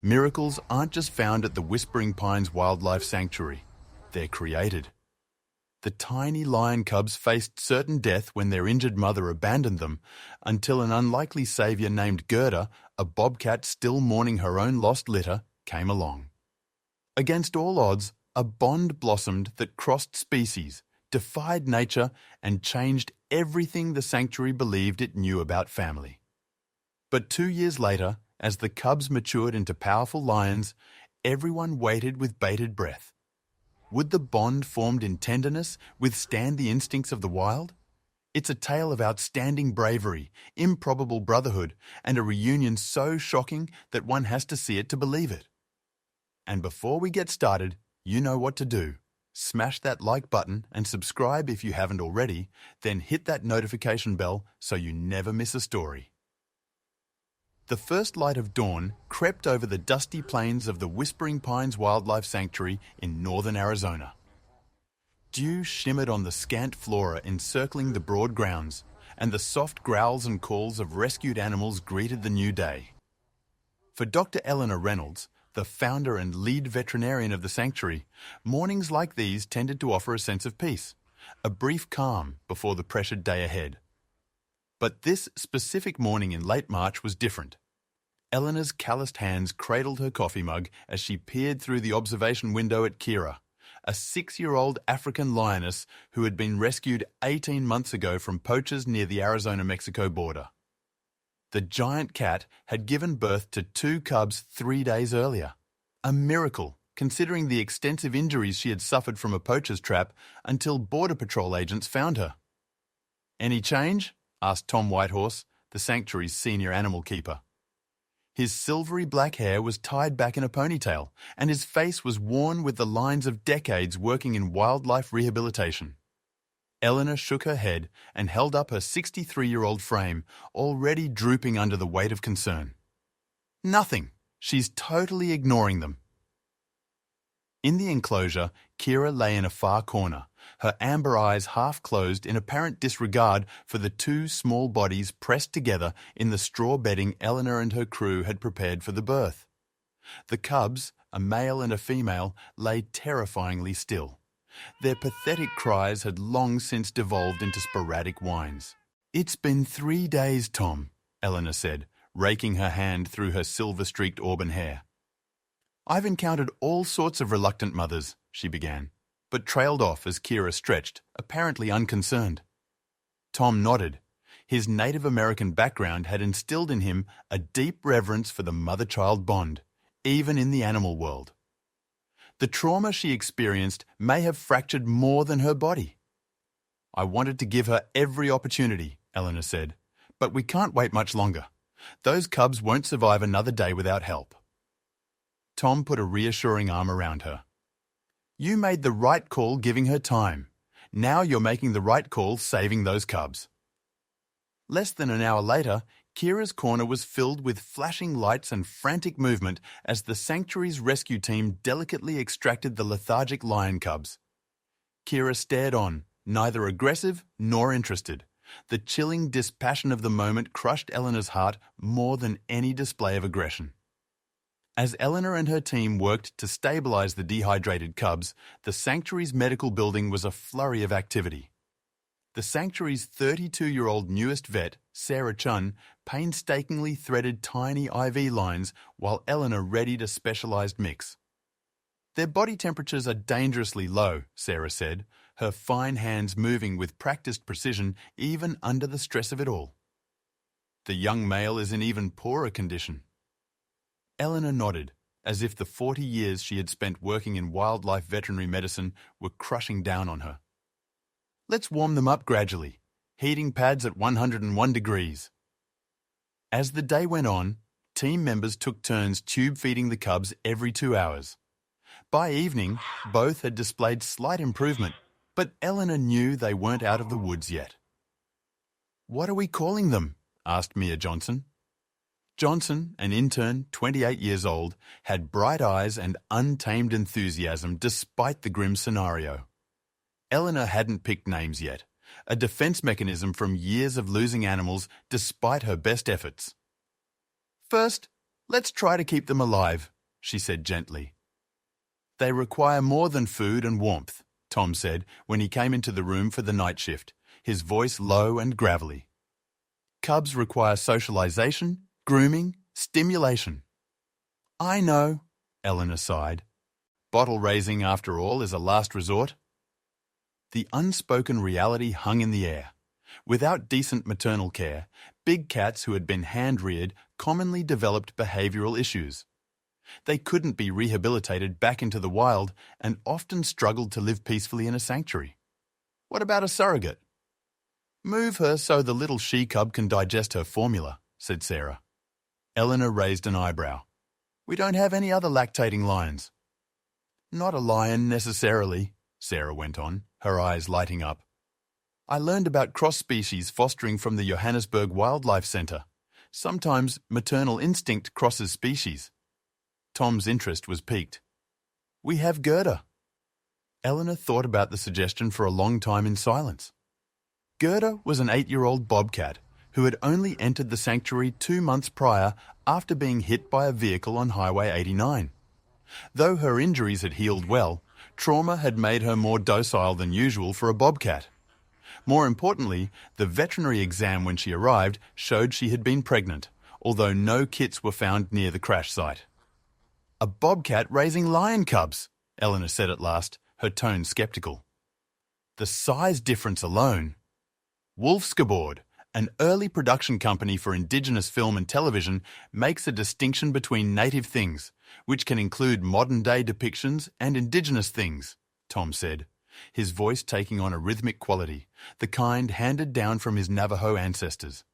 Miracles aren't just found at the Whispering Pines Wildlife Sanctuary. They're created. The tiny lion cubs faced certain death when their injured mother abandoned them, until an unlikely savior named Gerda, a bobcat still mourning her own lost litter, came along. Against all odds, a bond blossomed that crossed species, defied nature, and changed everything the sanctuary believed it knew about family. But 2 years later, as the cubs matured into powerful lions, everyone waited with bated breath. Would the bond formed in tenderness withstand the instincts of the wild? It's a tale of outstanding bravery, improbable brotherhood, and a reunion so shocking that one has to see it to believe it. And before we get started, you know what to do. Smash that like button and subscribe if you haven't already, then hit that notification bell so you never miss a story. The first light of dawn crept over the dusty plains of the Whispering Pines Wildlife Sanctuary in northern Arizona. Dew shimmered on the scant flora encircling the broad grounds, and the soft growls and calls of rescued animals greeted the new day. For Dr. Eleanor Reynolds, the founder and lead veterinarian of the sanctuary, mornings like these tended to offer a sense of peace, a brief calm before the pressured day ahead. But this specific morning in late March was different. Eleanor's calloused hands cradled her coffee mug as she peered through the observation window at Kira, a 6-year-old African lioness who had been rescued 18 months ago from poachers near the Arizona-Mexico border. The giant cat had given birth to 2 cubs 3 days earlier. A miracle, considering the extensive injuries she had suffered from a poacher's trap until Border Patrol agents found her. "Any change?" asked Tom Whitehorse, the sanctuary's senior animal keeper. His silvery black hair was tied back in a ponytail, and his face was worn with the lines of decades working in wildlife rehabilitation. Eleanor shook her head and held up her 63-year-old frame, already drooping under the weight of concern. "Nothing. She's totally ignoring them." In the enclosure, Kira lay in a far corner, her amber eyes half closed in apparent disregard for the 2 small bodies pressed together in the straw bedding Eleanor and her crew had prepared for the birth. The cubs, a male and a female, lay terrifyingly still. Their pathetic cries had long since devolved into sporadic whines. "It's been 3 days, Tom," Eleanor said, raking her hand through her silver-streaked auburn hair. "I've encountered all sorts of reluctant mothers," she began, but trailed off as Kira stretched, apparently unconcerned. Tom nodded. His Native American background had instilled in him a deep reverence for the mother-child bond, even in the animal world. The trauma she experienced may have fractured more than her body. "I wanted to give her every opportunity," Eleanor said, "but we can't wait much longer. Those cubs won't survive another day without help." Tom put a reassuring arm around her. "You made the right call giving her time. Now you're making the right call saving those cubs." Less than an hour later, Kira's corner was filled with flashing lights and frantic movement as the sanctuary's rescue team delicately extracted the lethargic lion cubs. Kira stared on, neither aggressive nor interested. The chilling dispassion of the moment crushed Eleanor's heart more than any display of aggression. As Eleanor and her team worked to stabilize the dehydrated cubs, the sanctuary's medical building was a flurry of activity. The sanctuary's 32-year-old newest vet, Sarah Chun, painstakingly threaded tiny IV lines while Eleanor readied a specialized mix. "Their body temperatures are dangerously low," Sarah said, her fine hands moving with practiced precision even under the stress of it all. "The young male is in even poorer condition." Eleanor nodded, as if the 40 years she had spent working in wildlife veterinary medicine were crushing down on her. "Let's warm them up gradually, heating pads at 101 degrees. As the day went on, team members took turns tube feeding the cubs every 2 hours. By evening, both had displayed slight improvement, but Eleanor knew they weren't out of the woods yet. "What are we calling them?" asked Mia Johnson. Johnson, an intern, 28 years old, had bright eyes and untamed enthusiasm despite the grim scenario. Eleanor hadn't picked names yet, a defense mechanism from years of losing animals despite her best efforts. "First, let's try to keep them alive," she said gently. They require more than food and warmth, Tom said when he came into the room for the night shift, his voice low and gravelly. Cubs require socialization, grooming, stimulation. I know, Eleanor sighed. Bottle raising, after all, is a last resort. The unspoken reality hung in the air. Without decent maternal care, big cats who had been hand-reared commonly developed behavioural issues. They couldn't be rehabilitated back into the wild and often struggled to live peacefully in a sanctuary. What about a surrogate? Move her so the little she-cub can digest her formula, said Sarah. Eleanor raised an eyebrow. We don't have any other lactating lions. Not a lion necessarily, Sarah went on, her eyes lighting up. I learned about cross-species fostering from the Johannesburg Wildlife Centre. Sometimes maternal instinct crosses species. Tom's interest was piqued. We have Gerda. Eleanor thought about the suggestion for a long time in silence. Gerda was an 8-year-old bobcat who had only entered the sanctuary 2 months prior after being hit by a vehicle on Highway 89. Though her injuries had healed well, trauma had made her more docile than usual for a bobcat. More importantly, the veterinary exam when she arrived showed she had been pregnant, although no kits were found near the crash site. A bobcat raising lion cubs, Eleanor said at last, her tone sceptical. The size difference alone. Wolfsgeboard, an early production company for Indigenous film and television, makes a distinction between native things, which can include modern-day depictions, and Indigenous things, Tom said, his voice taking on a rhythmic quality, the kind handed down from his Navajo ancestors.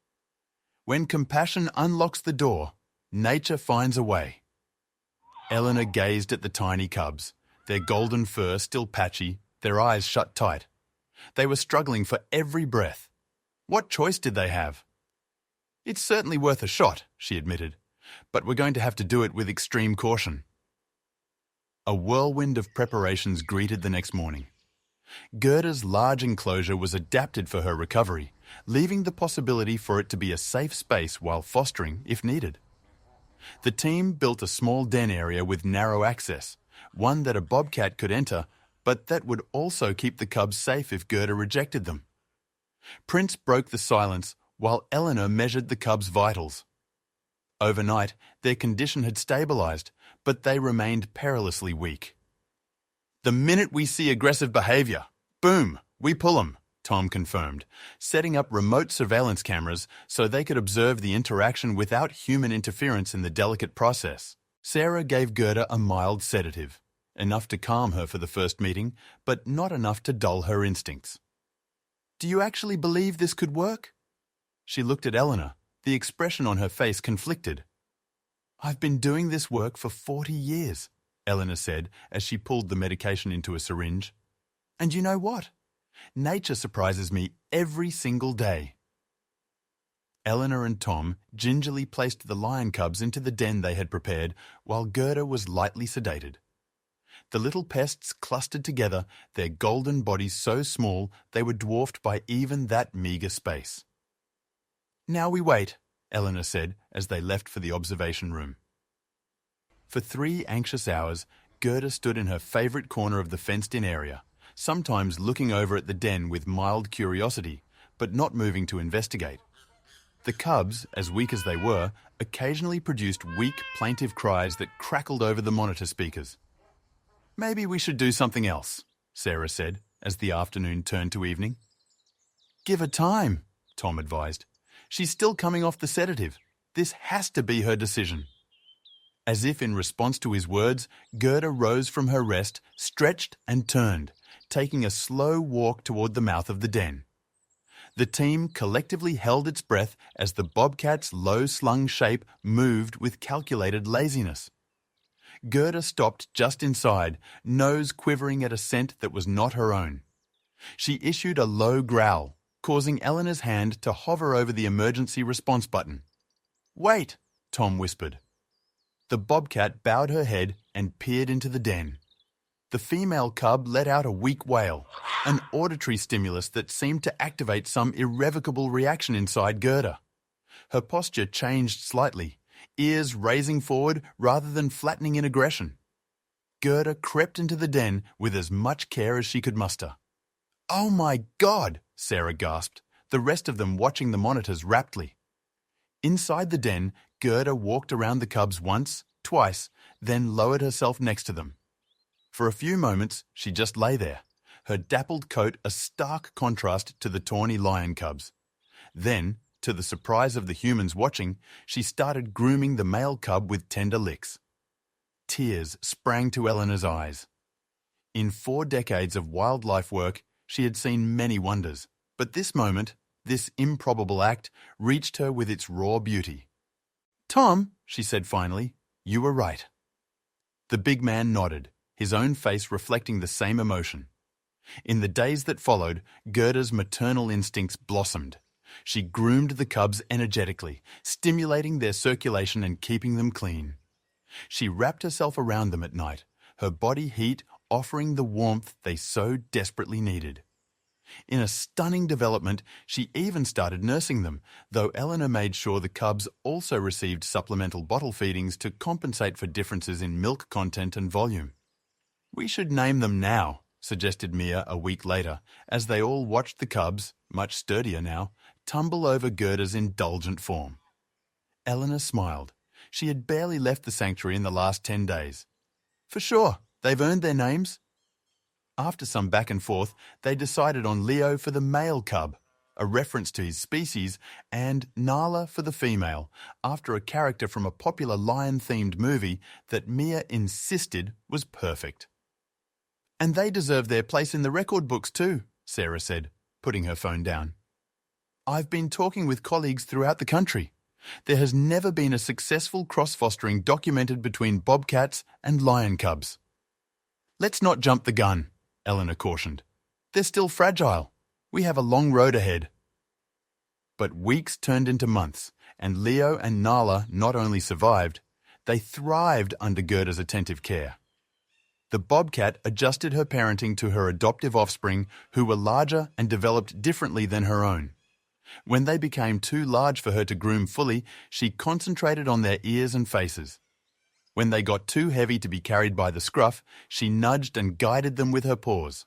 When compassion unlocks the door, nature finds a way. Eleanor gazed at the tiny cubs, their golden fur still patchy, their eyes shut tight. They were struggling for every breath. What choice did they have? It's certainly worth a shot, she admitted, but we're going to have to do it with extreme caution. A whirlwind of preparations greeted the next morning. Gerda's large enclosure was adapted for her recovery, leaving the possibility for it to be a safe space while fostering if needed. The team built a small den area with narrow access, one that a bobcat could enter, but that would also keep the cubs safe if Gerda rejected them. Prince broke the silence while Eleanor measured the cubs' vitals. Overnight, their condition had stabilized, but they remained perilously weak. The minute we see aggressive behavior, boom, we pull them, Tom confirmed, setting up remote surveillance cameras so they could observe the interaction without human interference in the delicate process. Sarah gave Gerda a mild sedative, enough to calm her for the first meeting, but not enough to dull her instincts. Do you actually believe this could work? She looked at Eleanor, the expression on her face conflicted. I've been doing this work for 40 years, Eleanor said as she pulled the medication into a syringe. And you know what? Nature surprises me every single day. Eleanor and Tom gingerly placed the lion cubs into the den they had prepared while Gerda was lightly sedated. The little pests clustered together, their golden bodies so small they were dwarfed by even that meagre space. Now we wait, Eleanor said as they left for the observation room. For 3 anxious hours, Gerda stood in her favourite corner of the fenced-in area, sometimes looking over at the den with mild curiosity, but not moving to investigate. The cubs, as weak as they were, occasionally produced weak, plaintive cries that crackled over the monitor speakers. Maybe we should do something else, Sarah said, as the afternoon turned to evening. Give her time, Tom advised. She's still coming off the sedative. This has to be her decision. As if in response to his words, Gerda rose from her rest, stretched and turned, taking a slow walk toward the mouth of the den. The team collectively held its breath as the bobcat's low-slung shape moved with calculated laziness. Gerda stopped just inside, nose quivering at a scent that was not her own. She issued a low growl, causing Eleanor's hand to hover over the emergency response button. Wait, Tom whispered. The bobcat bowed her head and peered into the den. The female cub let out a weak wail, an auditory stimulus that seemed to activate some irrevocable reaction inside Gerda. Her posture changed slightly, ears raising forward rather than flattening in aggression. Gerda crept into the den with as much care as she could muster. "Oh my God!" Sarah gasped, the rest of them watching the monitors raptly. Inside the den, Gerda walked around the cubs once, twice, then lowered herself next to them. For a few moments, she just lay there, her dappled coat a stark contrast to the tawny lion cubs. Then, to the surprise of the humans watching, she started grooming the male cub with tender licks. Tears sprang to Eleanor's eyes. In 4 decades of wildlife work, she had seen many wonders, but this moment, this improbable act, reached her with its raw beauty. "Tom," she said finally, "you were right." The big man nodded, his own face reflecting the same emotion. In the days that followed, Gerda's maternal instincts blossomed. She groomed the cubs energetically, stimulating their circulation and keeping them clean. She wrapped herself around them at night, her body heat offering the warmth they so desperately needed. In a stunning development, she even started nursing them, though Eleanor made sure the cubs also received supplemental bottle feedings to compensate for differences in milk content and volume. "We should name them now," suggested Mia a week later, as they all watched the cubs, much sturdier now, tumble over Gerda's indulgent form. Eleanor smiled. She had barely left the sanctuary in the last 10 days. "For sure, they've earned their names." After some back and forth, they decided on Leo for the male cub, a reference to his species, and Nala for the female, after a character from a popular lion-themed movie that Mia insisted was perfect. "And they deserve their place in the record books too," Sarah said, putting her phone down. "I've been talking with colleagues throughout the country. There has never been a successful cross-fostering documented between bobcats and lion cubs." "Let's not jump the gun," Eleanor cautioned. "They're still fragile. We have a long road ahead." But weeks turned into months, and Leo and Nala not only survived, they thrived under Gerda's attentive care. The bobcat adjusted her parenting to her adoptive offspring, who were larger and developed differently than her own. When they became too large for her to groom fully, she concentrated on their ears and faces. When they got too heavy to be carried by the scruff, she nudged and guided them with her paws.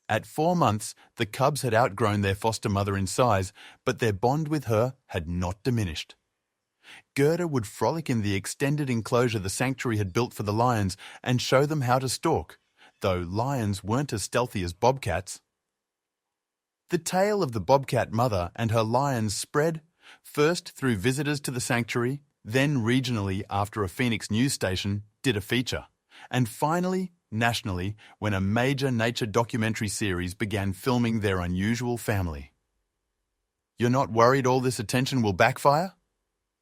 At 4 months, the cubs had outgrown their foster mother in size, but their bond with her had not diminished. Gerda would frolic in the extended enclosure the sanctuary had built for the lions and show them how to stalk, though lions weren't as stealthy as bobcats. The tale of the bobcat mother and her lions spread, first through visitors to the sanctuary, then regionally after a Phoenix news station did a feature, and finally, nationally, when a major nature documentary series began filming their unusual family. "You're not worried all this attention will backfire?"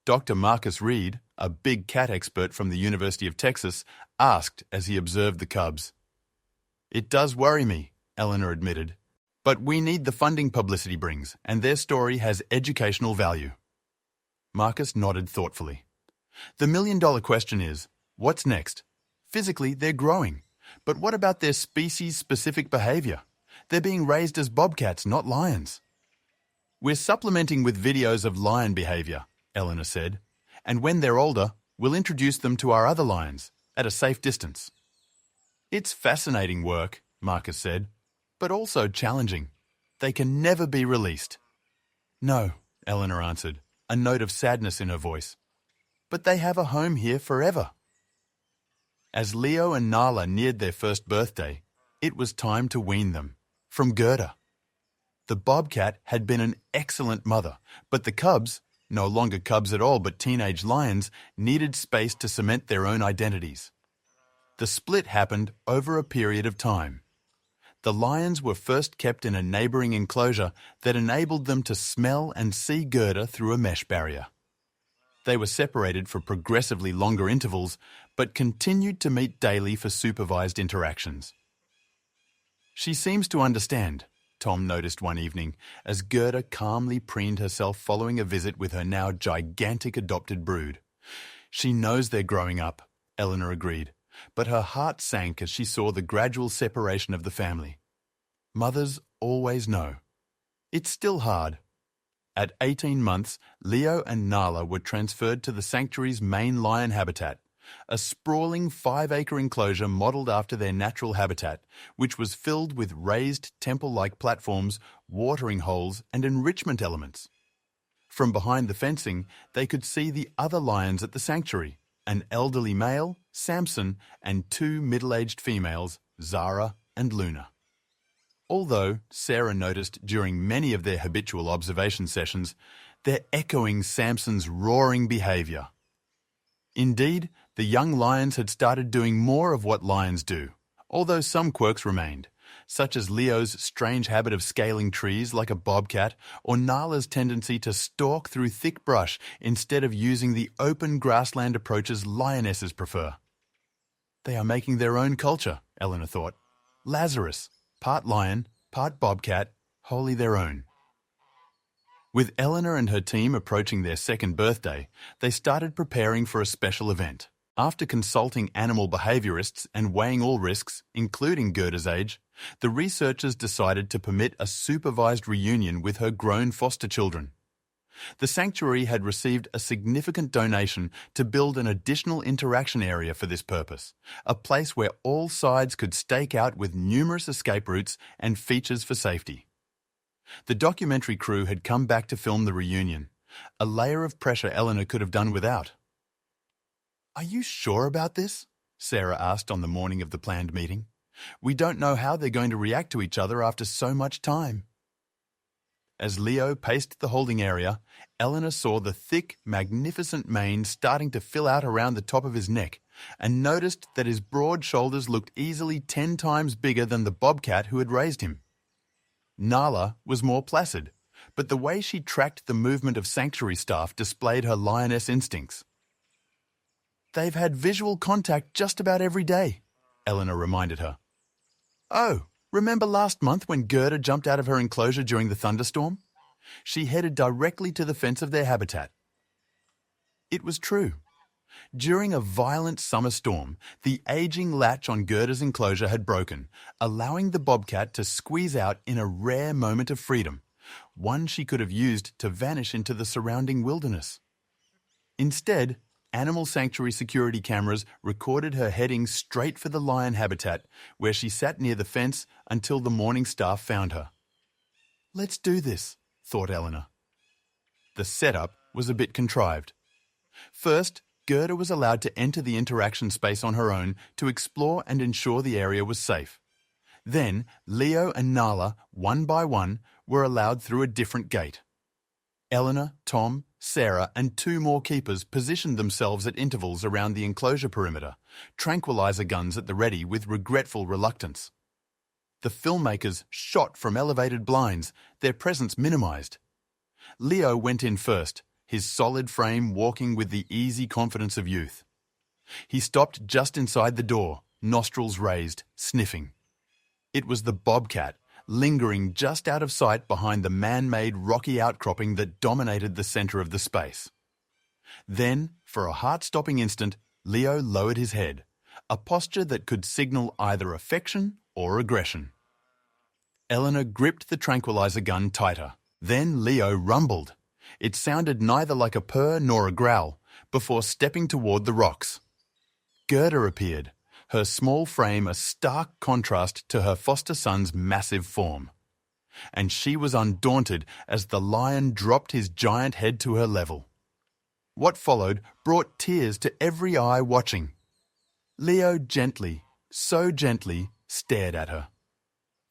Dr. Marcus Reed, a big cat expert from the University of Texas, asked as he observed the cubs. "It does worry me," Eleanor admitted. "But we need the funding publicity brings, and their story has educational value." Marcus nodded thoughtfully. "The million-dollar question is, what's next? Physically, they're growing. But what about their species-specific behavior? They're being raised as bobcats, not lions." "We're supplementing with videos of lion behavior," Eleanor said. "And when they're older, we'll introduce them to our other lions, at a safe distance." "It's fascinating work," Marcus said, "but also challenging. They can never be released." "No," Eleanor answered, a note of sadness in her voice. "But they have a home here forever." As Leo and Nala neared their first birthday, it was time to wean them, from Gerda. The bobcat had been an excellent mother, but the cubs, no longer cubs at all but teenage lions, needed space to cement their own identities. The split happened over a period of time. The lions were first kept in a neighbouring enclosure that enabled them to smell and see Gerda through a mesh barrier. They were separated for progressively longer intervals, but continued to meet daily for supervised interactions. "She seems to understand," Tom noticed one evening, as Gerda calmly preened herself following a visit with her now gigantic adopted brood. "She knows they're growing up," Eleanor agreed, but her heart sank as she saw the gradual separation of the family. Mothers always know. It's still hard. At 18 months, Leo and Nala were transferred to the sanctuary's main lion habitat, a sprawling 5-acre enclosure modelled after their natural habitat, which was filled with raised temple-like platforms, watering holes and enrichment elements. From behind the fencing, they could see the other lions at the sanctuary, an elderly male, Samson, and 2 middle-aged females, Zara and Luna. Although, Sarah noticed during many of their habitual observation sessions, they're echoing Samson's roaring behaviour. Indeed, the young lions had started doing more of what lions do, although some quirks remained, such as Leo's strange habit of scaling trees like a bobcat, or Nala's tendency to stalk through thick brush instead of using the open grassland approaches lionesses prefer. They are making their own culture, Eleanor thought. Lazarus, part lion, part bobcat, wholly their own. With Eleanor and her team approaching their 2nd birthday, they started preparing for a special event. After consulting animal behaviourists and weighing all risks, including Gerda's age, the researchers decided to permit a supervised reunion with her grown foster children. The sanctuary had received a significant donation to build an additional interaction area for this purpose, a place where all sides could stake out with numerous escape routes and features for safety. The documentary crew had come back to film the reunion, a layer of pressure Eleanor could have done without. "Are you sure about this?" Sarah asked on the morning of the planned meeting. "We don't know how they're going to react to each other after so much time." As Leo paced the holding area, Eleanor saw the thick, magnificent mane starting to fill out around the top of his neck and noticed that his broad shoulders looked easily 10 times bigger than the bobcat who had raised him. Nala was more placid, but the way she tracked the movement of sanctuary staff displayed her lioness instincts. "They've had visual contact just about every day," Eleanor reminded her. "Oh, remember last month when Gerda jumped out of her enclosure during the thunderstorm? She headed directly to the fence of their habitat." It was true. During a violent summer storm, the aging latch on Gerda's enclosure had broken, allowing the bobcat to squeeze out in a rare moment of freedom, one she could have used to vanish into the surrounding wilderness. Instead, animal sanctuary security cameras recorded her heading straight for the lion habitat, where she sat near the fence until the morning staff found her. "Let's do this," thought Eleanor. The setup was a bit contrived. First, Gerda was allowed to enter the interaction space on her own to explore and ensure the area was safe. Then, Leo and Nala, one by one, were allowed through a different gate. Eleanor, Tom, Sarah, and 2 more keepers positioned themselves at intervals around the enclosure perimeter, tranquilizer guns at the ready with regretful reluctance. The filmmakers shot from elevated blinds, their presence minimized. Leo went in first, his solid frame walking with the easy confidence of youth. He stopped just inside the door, nostrils raised, sniffing. It was the bobcat, lingering just out of sight behind the man-made rocky outcropping that dominated the center of the space. Then, for a heart-stopping instant, Leo lowered his head, a posture that could signal either affection or aggression. Eleanor gripped the tranquilizer gun tighter. Then Leo rumbled. It sounded neither like a purr nor a growl, before stepping toward the rocks. Gerda appeared, her small frame a stark contrast to her foster son's massive form. And she was undaunted as the lion dropped his giant head to her level. What followed brought tears to every eye watching. Leo gently, so gently, stared at her.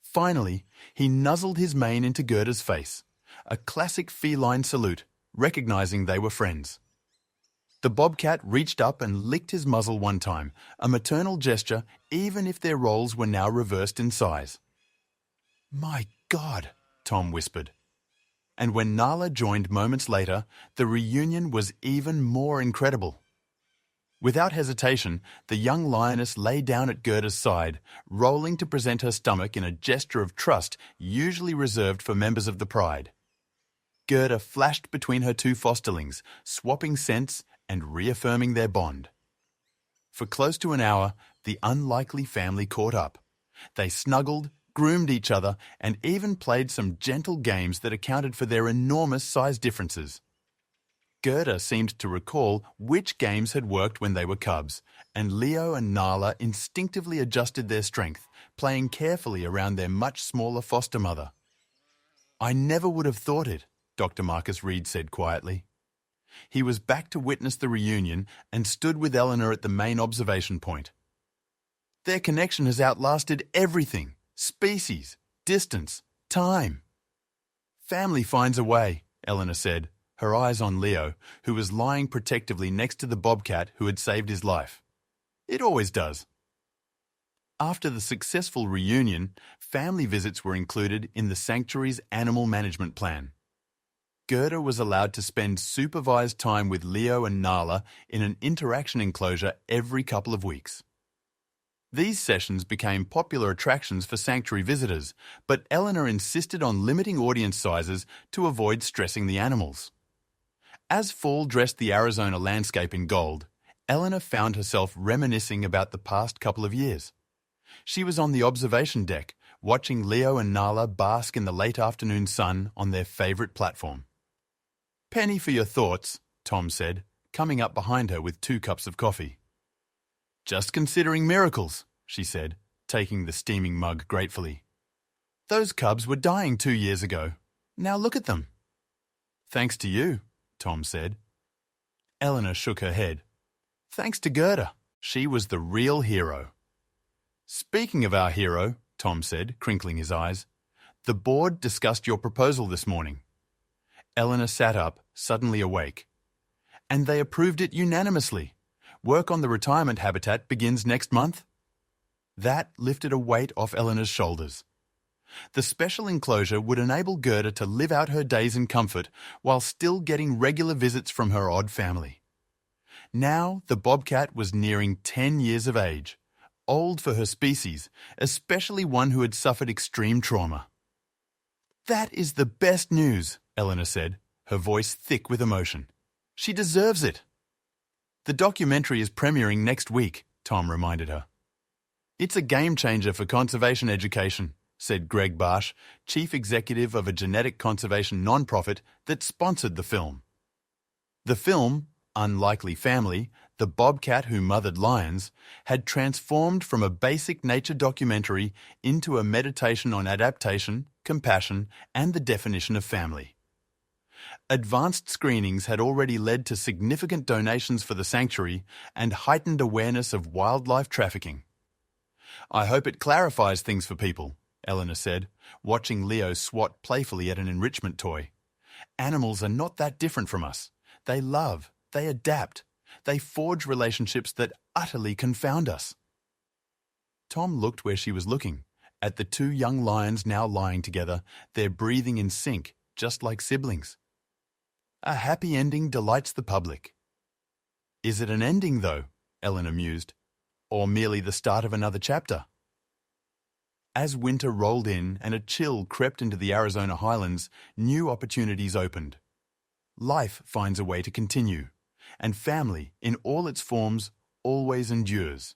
Finally, he nuzzled his mane into Gerda's face, a classic feline salute, recognizing they were friends. The bobcat reached up and licked his muzzle one time, a maternal gesture even if their roles were now reversed in size. "My God," Tom whispered. And when Nala joined moments later, the reunion was even more incredible. Without hesitation, the young lioness lay down at Gerda's side, rolling to present her stomach in a gesture of trust usually reserved for members of the pride. Gerda flashed between her 2 fosterlings, swapping scents and reaffirming their bond. For close to an hour, the unlikely family caught up. They snuggled, groomed each other, and even played some gentle games that accounted for their enormous size differences. Gerda seemed to recall which games had worked when they were cubs, and Leo and Nala instinctively adjusted their strength, playing carefully around their much smaller foster mother. "I never would have thought it," Dr. Marcus Reed said quietly. He was back to witness the reunion and stood with Eleanor at the main observation point. "Their connection has outlasted everything: species, distance, time." "Family finds a way," Eleanor said, her eyes on Leo, who was lying protectively next to the bobcat who had saved his life. "It always does." After the successful reunion, family visits were included in the sanctuary's animal management plan. Gerda was allowed to spend supervised time with Leo and Nala in an interaction enclosure every couple of weeks. These sessions became popular attractions for sanctuary visitors, but Eleanor insisted on limiting audience sizes to avoid stressing the animals. As fall dressed the Arizona landscape in gold, Eleanor found herself reminiscing about the past couple of years. She was on the observation deck, watching Leo and Nala bask in the late afternoon sun on their favourite platform. "Penny for your thoughts," Tom said, coming up behind her with 2 cups of coffee. "Just considering miracles," she said, taking the steaming mug gratefully. "Those cubs were dying 2 years ago. Now look at them." "Thanks to you," Tom said. Eleanor shook her head. "Thanks to Gerda. She was the real hero." "Speaking of our hero," Tom said, crinkling his eyes, "the board discussed your proposal this morning." Eleanor sat up, suddenly awake. "And they approved it unanimously. Work on the retirement habitat begins next month." That lifted a weight off Eleanor's shoulders. The special enclosure would enable Gerda to live out her days in comfort while still getting regular visits from her odd family. Now the bobcat was nearing 10 years of age, old for her species, especially one who had suffered extreme trauma. "That is the best news," Eleanor said, her voice thick with emotion. "She deserves it." "The documentary is premiering next week," Tom reminded her. "It's a game changer for conservation education," said Greg Barsh, chief executive of a genetic conservation nonprofit that sponsored the film. The film, Unlikely Family, The Bobcat Who Mothered Lions, had transformed from a basic nature documentary into a meditation on adaptation, compassion, and the definition of family. Advanced screenings had already led to significant donations for the sanctuary and heightened awareness of wildlife trafficking. "I hope it clarifies things for people," Eleanor said, watching Leo swat playfully at an enrichment toy. "Animals are not that different from us. They love, they adapt, they forge relationships that utterly confound us." Tom looked where she was looking, at the 2 young lions now lying together, their breathing in sync, just like siblings. "A happy ending delights the public." "Is it an ending, though?" Eleanor mused. "Or merely the start of another chapter?" As winter rolled in and a chill crept into the Arizona highlands, new opportunities opened. Life finds a way to continue, and family, in all its forms, always endures.